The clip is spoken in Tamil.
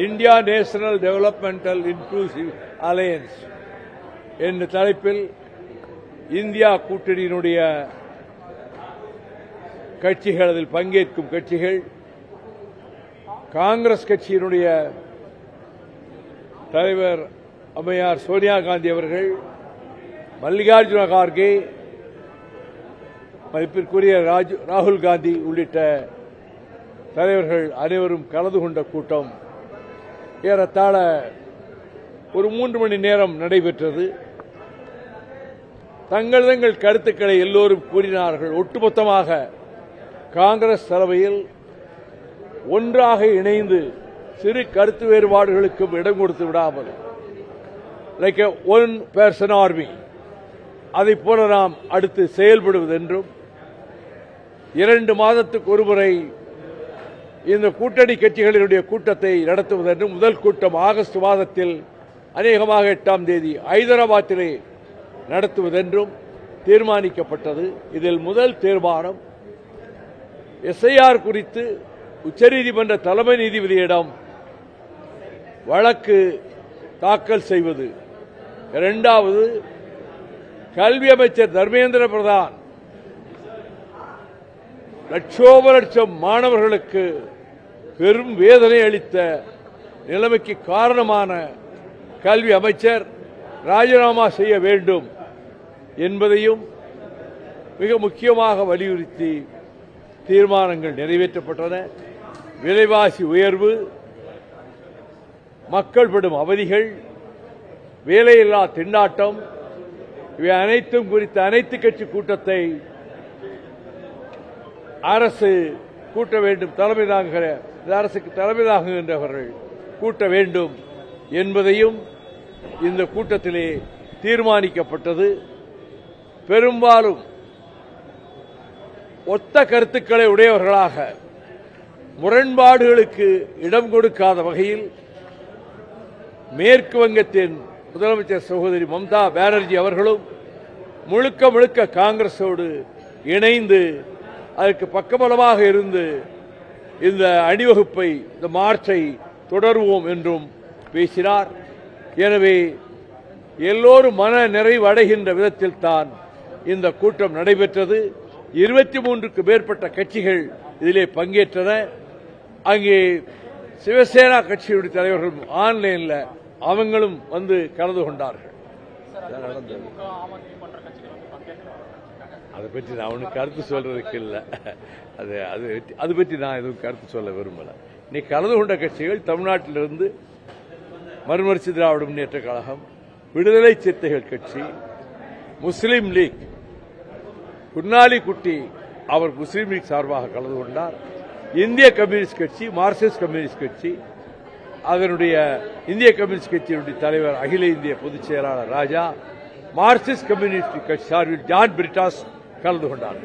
India national developmental inclusive alliance என்ற தலைப்பில் இந்தியா கூட்டணியினுடைய கட்சிகள், அதில் பங்கேற்கும் கட்சிகள், காங்கிரஸ் கட்சியினுடைய தலைவர் அம்மையார் சோனியா காந்தி அவர்கள், மல்லிகார்ஜுன கார்கே, மதிப்பிற்குரிய ராகுல் காந்தி உள்ளிட்ட தலைவர்கள் அனைவரும் கலந்து கொண்ட கூட்டம் ஏறத்தாழ ஒரு 3 மணி நேரம் நடைபெற்றது. தங்கள் கருத்துக்களை எல்லோரும் கூறினார்கள். ஒட்டுமொத்தமாக காங்கிரஸ் தலைமையில் ஒன்றாக இணைந்து சிறு கருத்து வேறுபாடுகளுக்கும் இடம் கொடுத்து விடாமல், like a one person army, அதை போல நாம் அடுத்து செயல்படுவதென்றும் 2 மாதத்துக்கு ஒருமுறை இந்த கூட்டணி கட்சிகளினுடைய கூட்டத்தை நடத்துவதென்றும், முதல் கூட்டம் ஆகஸ்ட் மாதத்தில் அநேகமாக 8ஆம் தேதி ஐதராபாத்திலே நடத்துவதென்றும் தீர்மானிக்கப்பட்டது. இதில் முதல் தீர்மானம் எஸ்ஐஆர் குறித்து உச்சநீதிமன்ற தலைமை நீதிபதியிடம் வழக்கு தாக்கல் செய்வது. 2வது, கல்வி அமைச்சர் தர்மேந்திர பிரதான் லட்சோப மாணவர்களுக்கு பெரும் வேதனை அளித்த நிலைமைக்கு காரணமான கல்வி அமைச்சர் ராஜினாமா செய்ய வேண்டும் என்பதையும் மிக முக்கியமாக வலியுறுத்தி தீர்மானங்கள் நிறைவேற்றப்பட்டன. விலைவாசி உயர்வு, மக்கள் படும் அவதிகள், வேலையில்லா திண்டாட்டம், இவை அனைத்தும் குறித்த அனைத்து கட்சி கூட்டத்தை அரசு கூட்ட வேண்டும், அரசுக்கு தலைமை தாங்குகின்றவர்கள் கூட்ட வேண்டும் என்பதையும் இந்த கூட்டத்திலே தீர்மானிக்கப்பட்டது. பெரும்பாலும் ஒத்த கருத்துக்களை உடையவர்களாக, முரண்பாடுகளுக்கு இடம் கொடுக்காத வகையில் மேற்கு வங்கத்தின் முதலமைச்சர் சகோதரி மம்தா பானர்ஜி அவர்களும் முழுக்க காங்கிரஸோடு இணைந்து அதற்கு பக்கபலமாக இருந்து இந்த அணிவகுப்பை, இந்த மார்ச்சை தொடருவோம் என்றும் பேசினார். எனவே எல்லோரும் மன நிறைவு அடைகின்ற விதத்தில் தான் இந்த கூட்டம் நடைபெற்றது. 23க்கு மேற்பட்ட கட்சிகள் இதிலே பங்கேற்றன. அங்கே சிவசேனா கட்சியுடைய தலைவர்கள் ஆன்லைனில் அவங்களும் வந்து கலந்து கொண்டார்கள். அதை பற்றி நான் ஒன்றும் கருத்து சொல்றதுக்கு இல்லை. அது பற்றி நான் எதுவும் கருத்து சொல்ல விரும்பல. இன்னைக்கு கலந்து கொண்ட கட்சிகள் தமிழ்நாட்டிலிருந்து மறுமலர்ச்சி திராவிட முன்னேற்ற கழகம், விடுதலை சிறுத்தைகள் கட்சி, முஸ்லீம் லீக், குன்னாலி குட்டி அவர் முஸ்லீம் லீக் சார்பாக கலந்து கொண்டார். இந்திய கம்யூனிஸ்ட் கட்சி, மார்க்சிஸ்ட் கம்யூனிஸ்ட் கட்சி, அதனுடைய இந்திய கம்யூனிஸ்ட் கட்சியினுடைய தலைவர் அகில இந்திய பொதுச் செயலாளர் ராஜா, மார்க்சிஸ்ட் கம்யூனிஸ்ட் கட்சி சார்பில் ஜான் பிரிட்டாஸ் கலந்து கொண்டார்.